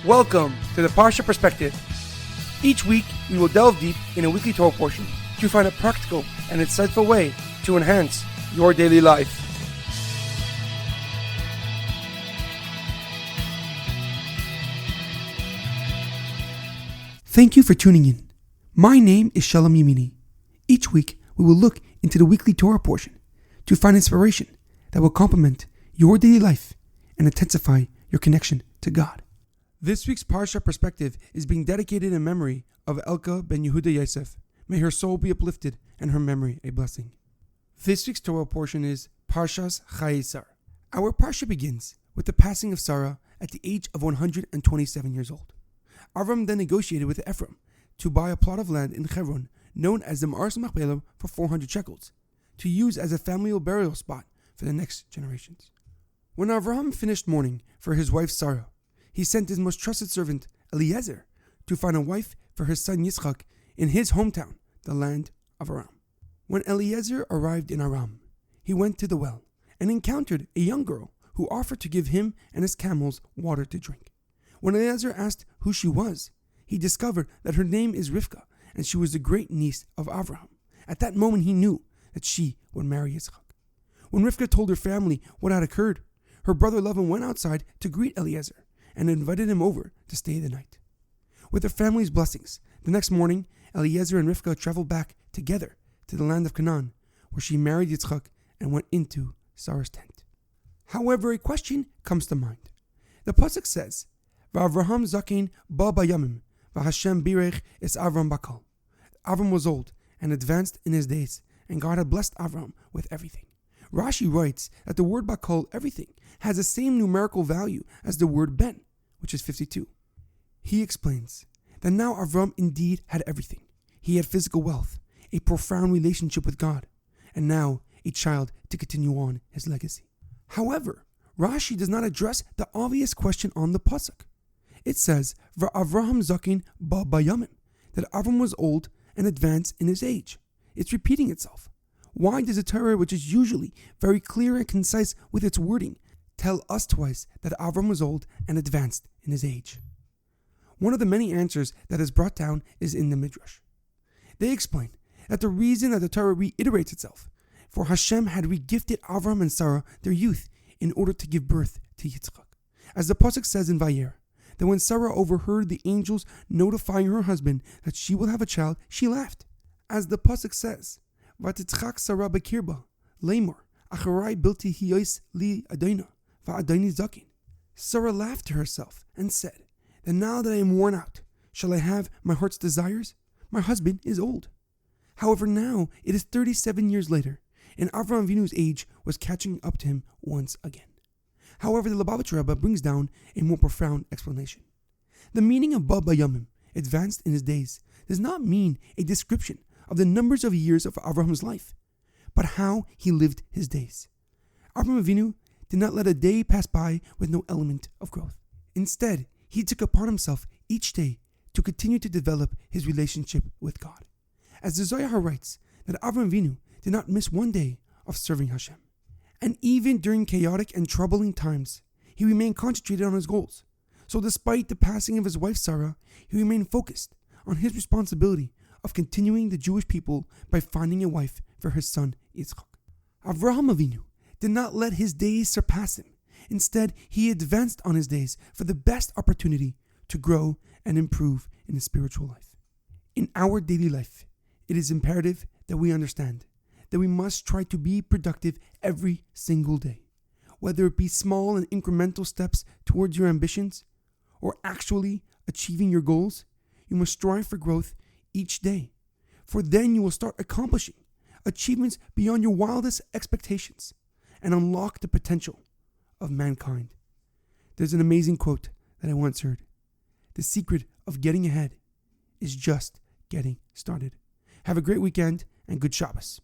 Welcome to the Parsha Perspective. Each week, we will delve deep in a weekly Torah portion to find a practical and insightful way to enhance your daily life. Thank you for tuning in. My name is Shalom Yemini. Each week, we will look into the weekly Torah portion to find inspiration that will complement your daily life and intensify your connection to God. This week's Parsha Perspective is being dedicated in memory of Elka ben Yehuda Yosef. May her soul be uplifted and her memory a blessing. This week's Torah portion is Parshas Chayei Sarah. Our Parsha begins with the passing of Sarah at the age of 127 years old. Aram then negotiated with Ephron to buy a plot of land in Chevron known as the Mearas HaMachpelah for 400 shekels to use as a family burial spot for the next generations. When Avraham finished mourning for his wife Sarah, he sent his most trusted servant, Eliezer, to find a wife for his son Yitzchak in his hometown, the land of Aram. When Eliezer arrived in Aram, he went to the well and encountered a young girl who offered to give him and his camels water to drink. When Eliezer asked who she was, he discovered that her name is Rivkah, and she was the great niece of Avraham. At that moment, he knew that she would marry Yitzchak. When Rivkah told her family what had occurred, her brother Lavan went outside to greet Eliezer and invited him over to stay the night. With their family's blessings, the next morning, Eliezer and Rivkah traveled back together to the land of Canaan, where she married Yitzchak and went into Sarah's tent. However, a question comes to mind. The pasuk says, "V'Avraham zaken ba bayamim, v'Hashem birech es Avram bakal." Avram was old and advanced in his days, and God had blessed Avram with everything. Rashi writes that the word bakal, everything, has the same numerical value as the word ben, which is 52. He explains that now Avram indeed had everything. He had physical wealth, a profound relationship with God, and now a child to continue on his legacy. However, Rashi does not address the obvious question on the pasuk. It says, "V'Avraham zaken ba bayamim," that Avram was old and advanced in his age. It's repeating itself. Why does the Torah, which is usually very clear and concise with its wording, tell us twice that Avram was old and advanced in his age? One of the many answers that is brought down is in the Midrash. They explain that the reason that the Torah reiterates itself, for Hashem had regifted Avram and Sarah their youth in order to give birth to Yitzchak. As the pasuk says in Vayera, that when Sarah overheard the angels notifying her husband that she will have a child, she laughed. As the pasuk says, "Vatitzchak Sarah bekirba, lemor, acharai bilti hiyos li adayna, va'adayni zakin." Sarah laughed to herself and said, "That now that I am worn out, shall I have my heart's desires? My husband is old." However, now it is 37 years later, and Avraham Avinu's age was catching up to him once again. However, the Lubavitcher Rebbe brings down a more profound explanation. The meaning of ba bayamim, advanced in his days, does not mean a description of the numbers of years of Avraham's life, but how he lived his days. Avraham Avinu did not let a day pass by with no element of growth. Instead, he took upon himself each day to continue to develop his relationship with God. As the Zohar writes, that Avraham Avinu did not miss one day of serving Hashem. And even during chaotic and troubling times, he remained concentrated on his goals. So despite the passing of his wife Sarah, he remained focused on his responsibility of continuing the Jewish people by finding a wife for his son Yitzchak. Avraham Avinu did not let his days surpass him. Instead, he advanced on his days for the best opportunity to grow and improve in his spiritual life. In our daily life, it is imperative that we understand that we must try to be productive every single day. Whether it be small and incremental steps towards your ambitions or actually achieving your goals, you must strive for growth each day, for then you will start accomplishing achievements beyond your wildest expectations and unlock the potential of mankind. There's an amazing quote that I once heard. The secret of getting ahead is just getting started. Have a great weekend and good Shabbos.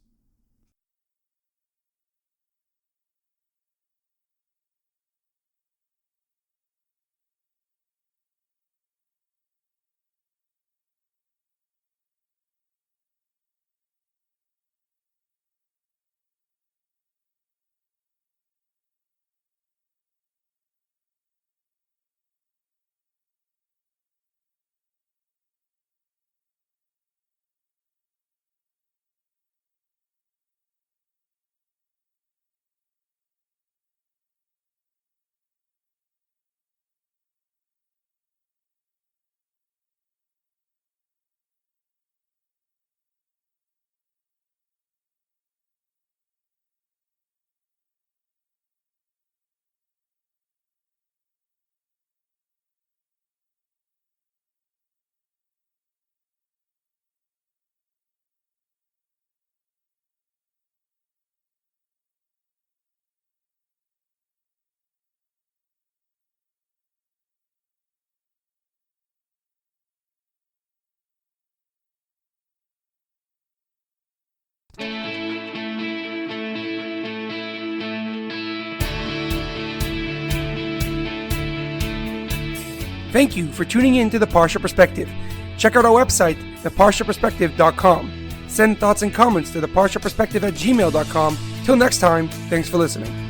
Thank you for tuning in to the Parsha Perspective. Check out our website, theparshaperspective.com. Send thoughts and comments to theparshaperspective@gmail.com. Till next time, thanks for listening.